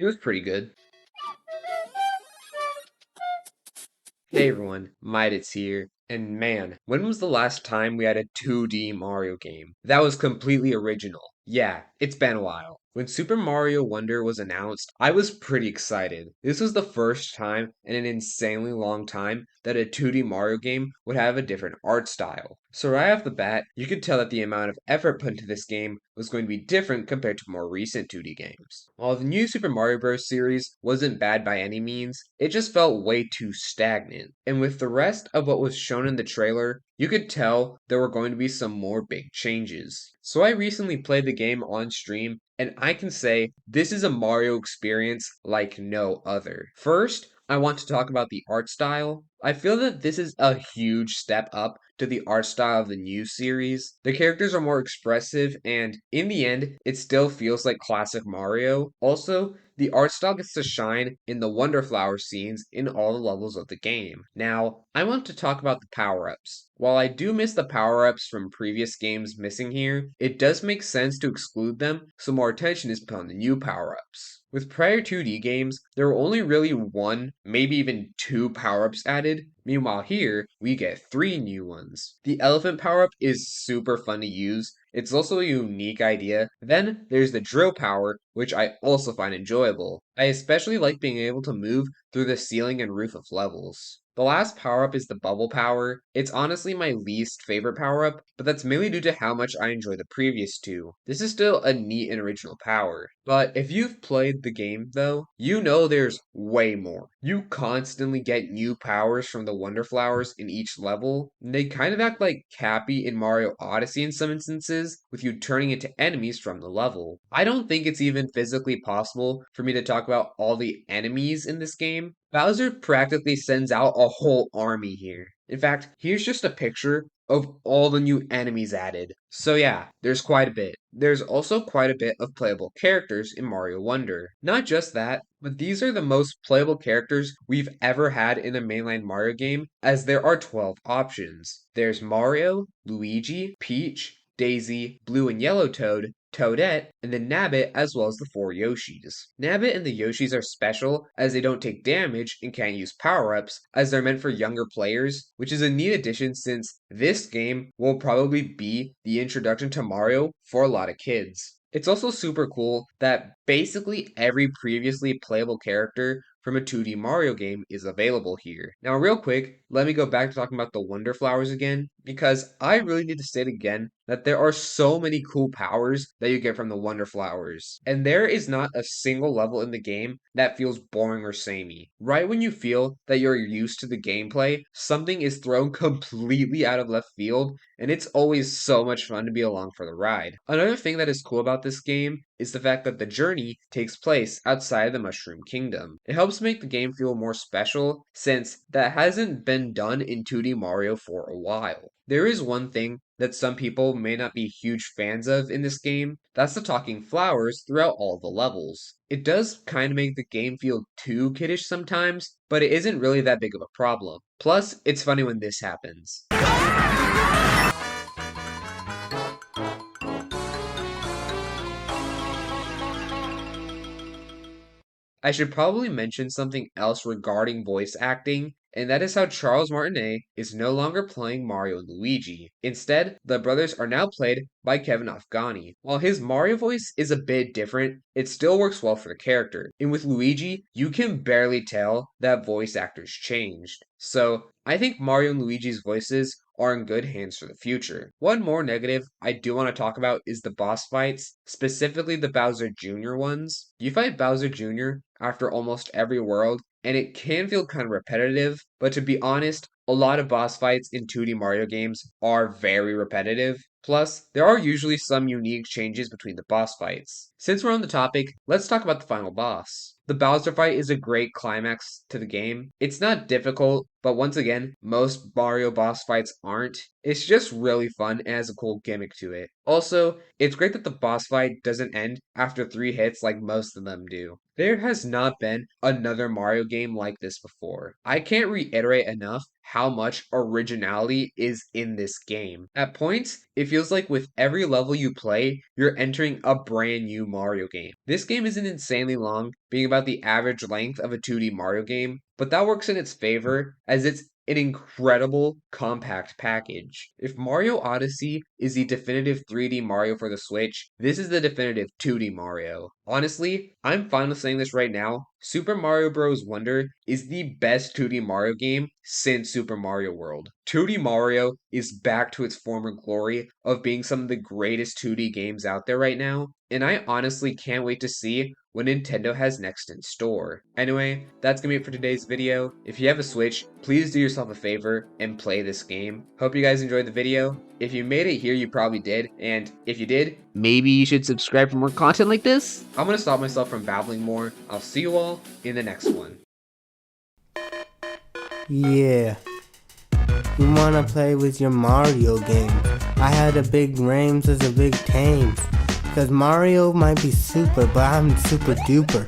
It was pretty good. Hey everyone, Midits here. And man, when was the last time we had a 2D Mario game? That was completely original. Yeah, it's been a while. When Super Mario Wonder was announced, I was pretty excited. This was the first time in an insanely long time that a 2D Mario game would have a different art style. So right off the bat, you could tell that the amount of effort put into this game was going to be different compared to more recent 2D games. While the new Super Mario Bros. Series wasn't bad by any means, it just felt way too stagnant. And with the rest of what was shown in the trailer, you could tell there were going to be some more big changes. So I recently played the game on stream, and I can say this is a Mario experience like no other. First, I want to talk about the art style. I feel that this is a huge step up to the art style of the new series. The characters are more expressive, and in the end, it still feels like classic Mario. Also, the art style gets to shine in the Wonder Flower scenes in all the levels of the game. Now, I want to talk about the power ups. While I do miss the power ups from previous games missing here, it does make sense to exclude them so more attention is put on the new power ups. With prior 2D games, there were only really one, maybe even two power ups added. Meanwhile, here, we get three new ones. The elephant power up is super fun to use. It's also a unique idea. Then there's the drill power, which I also find enjoyable. I especially like being able to move through the ceiling and roof of levels. The last power up is the bubble power. It's honestly my least favorite power up, but that's mainly due to how much I enjoy the previous two. This is still a neat and original power. But if you've played the game though, you know there's way more. You constantly get new powers from the Wonder Flowers in each level. And they kind of act like Cappy in Mario Odyssey in some instances, with you turning into enemies from the level. I don't think it's even physically possible for me to talk about all the enemies in this game. Bowser practically sends out a whole army here. In fact, here's just a picture of all the new enemies added. So yeah, there's quite a bit. There's also quite a bit of playable characters in Mario Wonder. Not just that, but these are the most playable characters we've ever had in a mainline Mario game, as there are 12 options. There's Mario, Luigi, Peach, Daisy, Blue and Yellow Toad, Toadette, and then Nabbit, as well as the four Yoshis. Nabbit and the Yoshis are special as they don't take damage and can't use power ups, as they're meant for younger players, which is a neat addition since this game will probably be the introduction to Mario for a lot of kids. It's also super cool that basically every previously playable character from a 2D Mario game is available here. Now, real quick, let me go back to talking about the Wonder Flowers again, because I really need to state again that there are so many cool powers that you get from the Wonder Flowers. And there is not a single level in the game that feels boring or samey. Right when you feel that you're used to the gameplay, something is thrown completely out of left field, and it's always so much fun to be along for the ride. Another thing that is cool about this game is the fact that the journey takes place outside of the Mushroom Kingdom. It helps make the game feel more special since that hasn't been done in 2D Mario for a while. There is one thing that some people may not be huge fans of in this game. That's the talking flowers throughout all the levels. It does kind of make the game feel too kiddish sometimes, but it isn't really that big of a problem. Plus, it's funny when this happens. I should probably mention something else regarding voice acting, and that is how Charles Martinet is no longer playing Mario and Luigi. Instead, the brothers are now played by Kevin Afghani. While his Mario voice is a bit different, it still works well for the character. And with Luigi, you can barely tell that voice actors changed. So, I think Mario and Luigi's voices are in good hands for the future. One more negative I do want to talk about is the boss fights, specifically the Bowser Jr. ones. You fight Bowser Jr. after almost every world, and it can feel kind of repetitive, but to be honest, a lot of boss fights in 2D Mario games are very repetitive. Plus, there are usually some unique changes between the boss fights. Since we're on the topic, let's talk about the final boss. The Bowser fight is a great climax to the game. It's not difficult, but once again, most Mario boss fights aren't. It's just really fun and has a cool gimmick to it. Also, it's great that the boss fight doesn't end after 3 hits like most of them do. There has not been another Mario game like this before. I can't reiterate enough how much originality is in this game. At points, it feels like with every level you play, you're entering a brand new Mario game. This game isn't insanely long, being about the average length of a 2D Mario game, but that works in its favor as it's an incredible compact package. If Mario Odyssey is the definitive 3D Mario for the Switch, this is the definitive 2D Mario. Honestly, I'm fine with saying this right now. Super Mario Bros. Wonder is the best 2D Mario game since Super Mario World. 2D Mario is back to its former glory of being some of the greatest 2D games out there right now, and I honestly can't wait to see what Nintendo has next in store. Anyway, that's gonna be it for today's video. If you have a Switch, please do yourself a favor and play this game. Hope you guys enjoyed the video. If you made it here, you probably did, and if you did, maybe you should subscribe for more content like this. I'm gonna stop myself from babbling more. I'll see you all in the next one. Yeah, you wanna play with your Mario games. I had a big Rames as a big Tames. Cause Mario might be super, but I'm super duper.